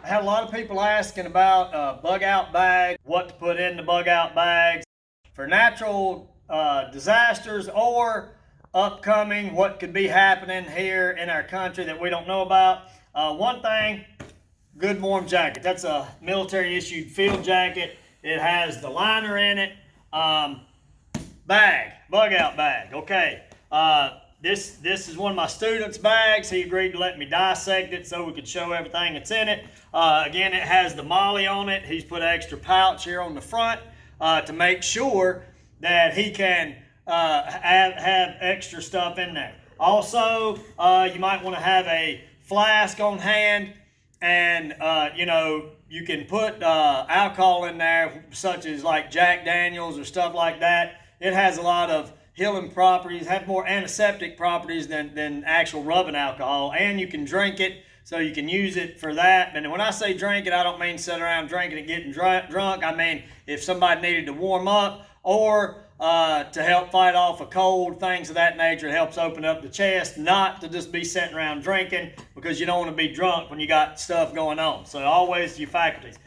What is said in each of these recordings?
I had a lot of people asking about bug out bags, what to put in the bug out bags for natural disasters or upcoming, what could be happening here in our country that we don't know about. One thing, good warm jacket. That's a military issued field jacket. It has the liner in it. Bag, bug out bag. Okay. This is one of my students' bags. He agreed to let me dissect it so we could show everything that's in it. Again, it has the molly on it. He's put an extra pouch here on the front to make sure that he can have extra stuff in there. Also, you might want to have a flask on hand, and you can put alcohol in there, such as like Jack Daniels or stuff like that. It has a lot of healing properties, have more antiseptic properties than actual rubbing alcohol, and you can drink it, so you can use it for that. And when I say drink it, I don't mean sit around drinking and getting drunk. I mean if somebody needed to warm up or to help fight off a cold, things of that nature. It helps open up the chest, not to just be sitting around drinking, because you don't want to be drunk when you got stuff going on. So always your faculties.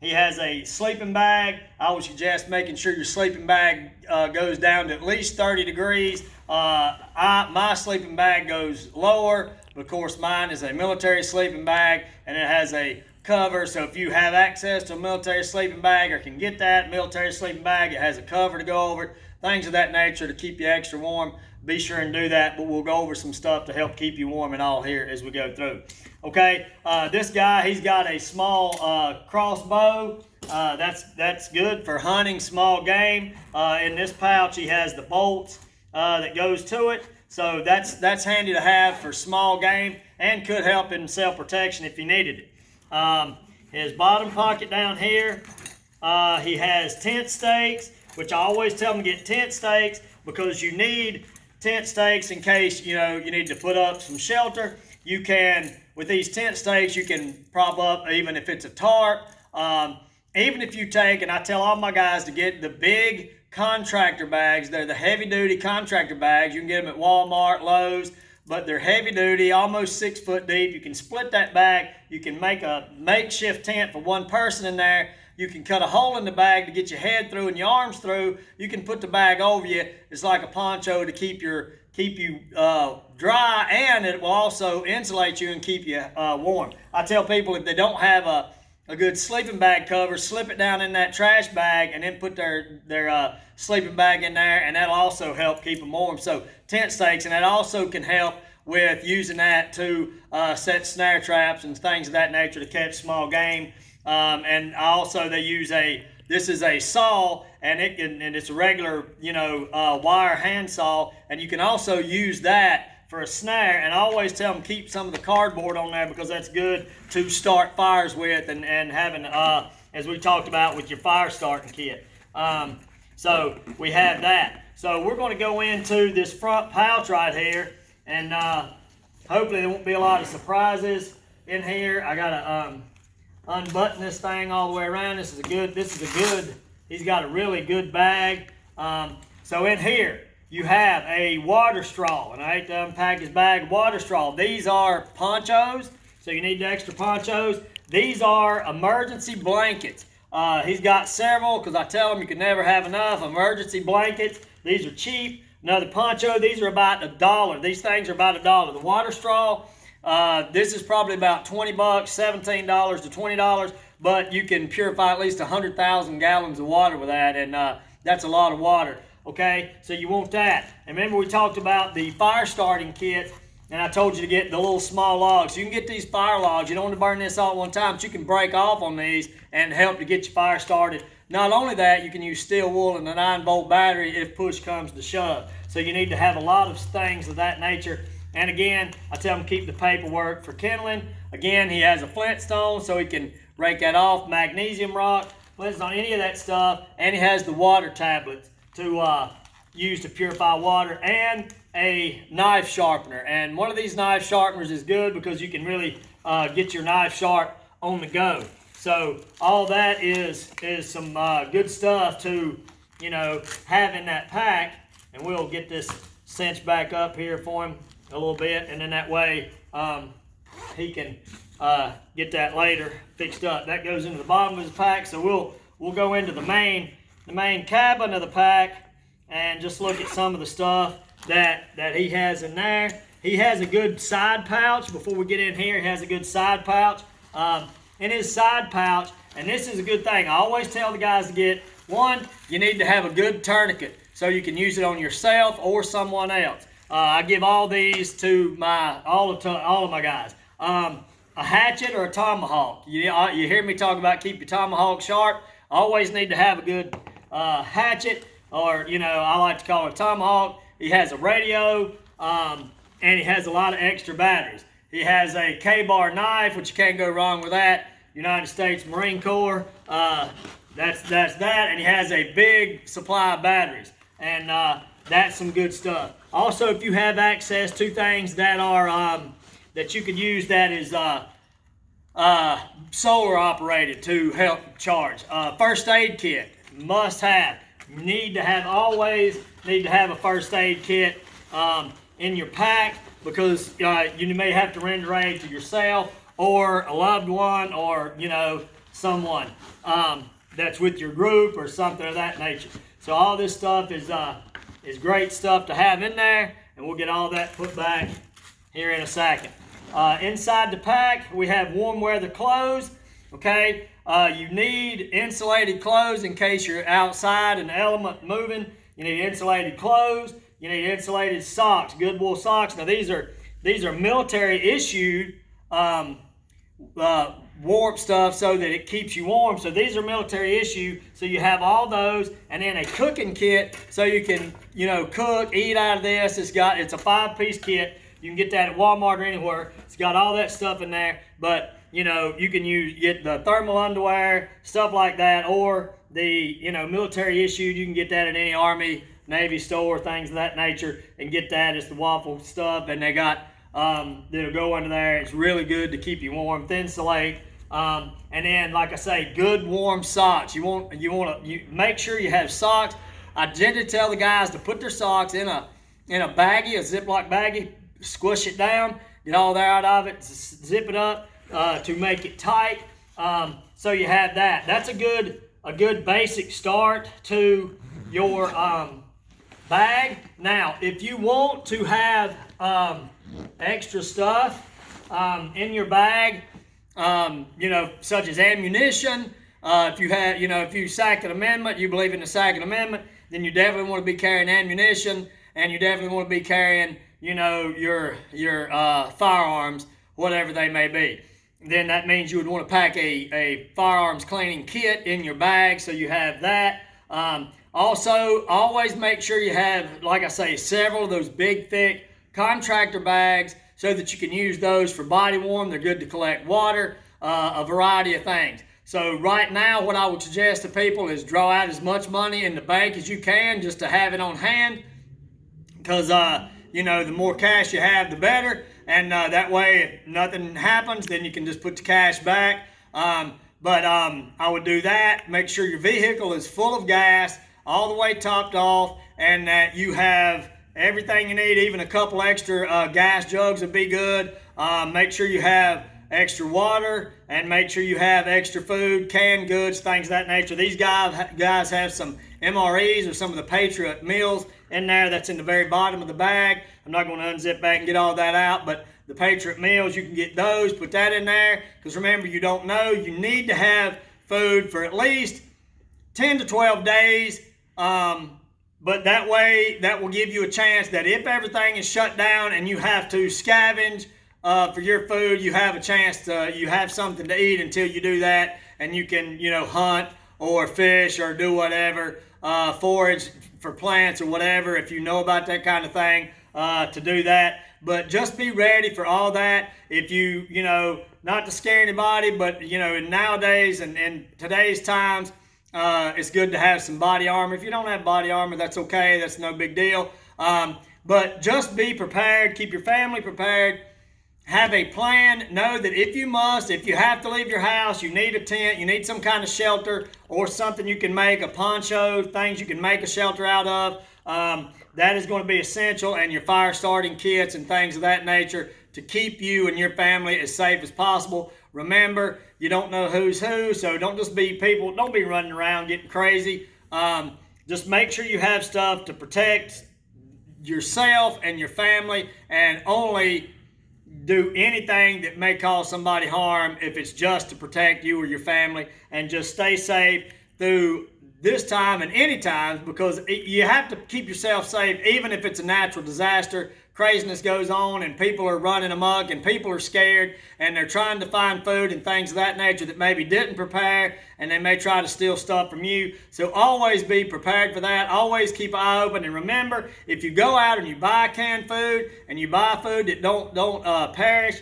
He has a sleeping bag. I would suggest making sure your sleeping bag goes down to at least 30 degrees. My sleeping bag goes lower. Of course, mine is a military sleeping bag, and it has a cover. So if you have access to a military sleeping bag or can get that military sleeping bag, it has a cover to go over it. Things of that nature to keep you extra warm. Be sure and do that, but we'll go over some stuff to help keep you warm and all here as we go through. Okay, this guy, he's got a small crossbow. That's good for hunting small game. In this pouch, he has the bolts that goes to it. So that's handy to have for small game and could help in self-protection if you needed it. His bottom pocket down here, he has tent stakes, which I always tell them to get tent stakes because you need tent stakes in case you need to put up some shelter. You can, with these tent stakes, you can prop up even if it's a tarp. Even if you take, and I tell all my guys to get the big contractor bags. They're the heavy duty contractor bags. You can get them at Walmart, Lowe's, but they're heavy duty, almost 6 foot deep. You can split that bag. You can make a makeshift tent for one person in there. You can cut a hole in the bag to get your head through and your arms through. You can put the bag over you. It's like a poncho to keep you dry, and it will also insulate you and keep you warm. I tell people if they don't have a good sleeping bag cover, slip it down in that trash bag and then put their sleeping bag in there, and that'll also help keep them warm. So tent stakes, and that also can help with using that to set snare traps and things of that nature to catch small game. And also they use this is a saw, and it's a regular wire hand saw, and you can also use that for a snare. And I always tell them keep some of the cardboard on there because that's good to start fires with, and having as we talked about with your fire starting kit. So we have that. So we're going to go into this front pouch right here, and hopefully there won't be a lot of surprises in here. I gotta unbutton this thing all the way around. This is a good. He's got a really good bag. So in here you have a water straw, and I hate to unpack his bag. Water straw. These are ponchos, so you need the extra ponchos. These are emergency blankets. He's got several because I tell him you can never have enough emergency blankets. These are cheap. Another poncho. These are about $1. These things are about $1. The water straw. This is probably about $20, $17 to $20, but you can purify at least 100,000 gallons of water with that, and that's a lot of water. Okay, so you want that. And remember we talked about the fire starting kit, and I told you to get the little small logs. You can get these fire logs. You don't want to burn this all at one time, but you can break off on these and help to get your fire started. Not only that, you can use steel wool and a 9-volt battery if push comes to shove. So you need to have a lot of things of that nature. And again, I tell him keep the paperwork for kindling. Again, he has a flintstone so he can rake that off, magnesium rock, flintstone, any of that stuff. And he has the water tablets to use to purify water, and a knife sharpener. And one of these knife sharpeners is good because you can really get your knife sharp on the go. So all that is some good stuff to have in that pack. And we'll get this cinched back up here for him a little bit, and then that way he can get that later fixed up. That goes into the bottom of his pack. So we'll go into the main cabin of the pack and just look at some of the stuff that he has in there. He has a good side pouch. Before we get in here, he has a good side pouch. In his side pouch, and this is a good thing, I always tell the guys to get one, you need to have a good tourniquet so you can use it on yourself or someone else. I give all these to all of my guys. A hatchet or a tomahawk. You hear me talk about keep your tomahawk sharp. Always need to have a good hatchet, or I like to call it a tomahawk. He has a radio, and he has a lot of extra batteries. He has a K-bar knife, which you can't go wrong with that. United States Marine Corps. That's that, and he has a big supply of batteries, and that's some good stuff. Also, if you have access to things that are that you could use, that is solar operated to help charge. First aid kit, must have. Always need to have a first aid kit in your pack, because you may have to render aid to yourself or a loved one, or someone that's with your group or something of that nature. So all this stuff is great stuff to have in there, and we'll get all that put back here in a second. Inside the pack, we have warm weather clothes. Okay, you need insulated clothes in case you're outside and the element moving. You need insulated clothes. You need insulated socks, good wool socks. Now these are military issued warp stuff so that it keeps you warm. So these are military issue. So you have all those, and then a cooking kit so you can cook, eat out of this. It's a 5-piece kit. You can get that at Walmart or anywhere. It's got all that stuff in there. But you can get the thermal underwear, stuff like that, or the military issued. You can get that at any Army, Navy store, things of that nature, and get that. It's the waffle stuff, and they got that'll go under there. It's really good to keep you warm, thin insulate. And then, like I say, good warm socks. You make sure you have socks. I tend to tell the guys to put their socks in a baggie, a Ziploc baggie, squish it down, get all that out of it, zip it up to make it tight. So you have that. That's a good basic start to your bag. Now, if you want to have extra stuff in your bag, such as ammunition, if you Second Amendment, you believe in the Second Amendment, then you definitely want to be carrying ammunition, and you definitely want to be carrying your firearms, whatever they may be. Then that means you would want to pack a firearms cleaning kit in your bag, so you have that. Also, always make sure you have, like I say, several of those big, thick contractor bags so that you can use those for body warm. They're good to collect water, a variety of things. So right now, what I would suggest to people is draw out as much money in the bank as you can, just to have it on hand, because the more cash you have, the better. And that way, if nothing happens, then you can just put the cash back. But I would do that. Make sure your vehicle is full of gas, all the way topped off, and that you have everything you need. Even a couple extra gas jugs would be good. Make sure you have extra water, and make sure you have extra food, canned goods, things of that nature. These guys have some MREs or some of the Patriot meals in there. That's in the very bottom of the bag. I'm not going to unzip back and get all that out, but the Patriot meals, you can get those, put that in there, because remember, you don't know. You need to have food for at least 10 to 12 days, but that way, that will give you a chance that if everything is shut down and you have to scavenge for your food, you have a chance you have something to eat until you do that, and you can, hunt or fish or do whatever, forage for plants or whatever, if you know about that kind of thing, to do that. But just be ready for all that. If you, not to scare anybody, but, nowadays and in today's times, it's good to have some body armor. If you don't have body armor, that's okay. That's no big deal. But just be prepared. Keep your family prepared. Have a plan. Know that if you have to leave your house, you need a tent, you need some kind of shelter or something you can make, a poncho, things you can make a shelter out of. that is going to be essential, and your fire starting kits and things of that nature to keep you and your family as safe as possible. Remember, you don't know who's who, so don't be running around getting crazy. Just make sure you have stuff to protect yourself and your family, and only do anything that may cause somebody harm if it's just to protect you or your family, and just stay safe through this time and any times, because you have to keep yourself safe even if it's a natural disaster. Craziness goes on and people are running amok and people are scared and they're trying to find food and things of that nature that maybe didn't prepare, and they may try to steal stuff from you. So always be prepared for that. Always keep an eye open, and remember, if you go out and you buy canned food and you buy food that don't perish,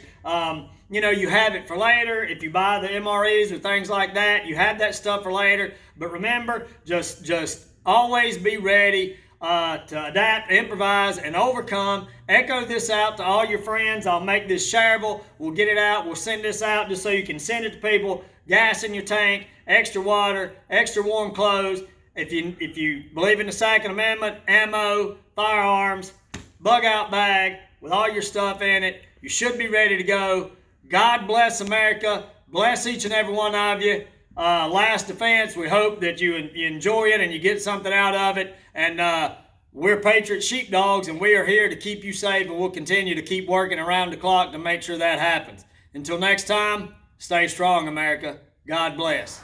you have it for later. If you buy the MREs or things like that, you have that stuff for later. But remember, just always be ready to adapt, improvise, and overcome. Echo this out to all your friends. I'll make this shareable. We'll get it out. We'll send this out just so you can send it to people. Gas in your tank, extra water, extra warm clothes. If you believe in the Second Amendment, ammo, firearms, bug out bag with all your stuff in it, you should be ready to go. God bless America. Bless each and every one of you. L.A.S.T Defense, we hope that you enjoy it and you get something out of it. And we're Patriot Sheepdogs, and we are here to keep you safe, and we'll continue to keep working around the clock to make sure that happens. Until next time, stay strong, America. God bless.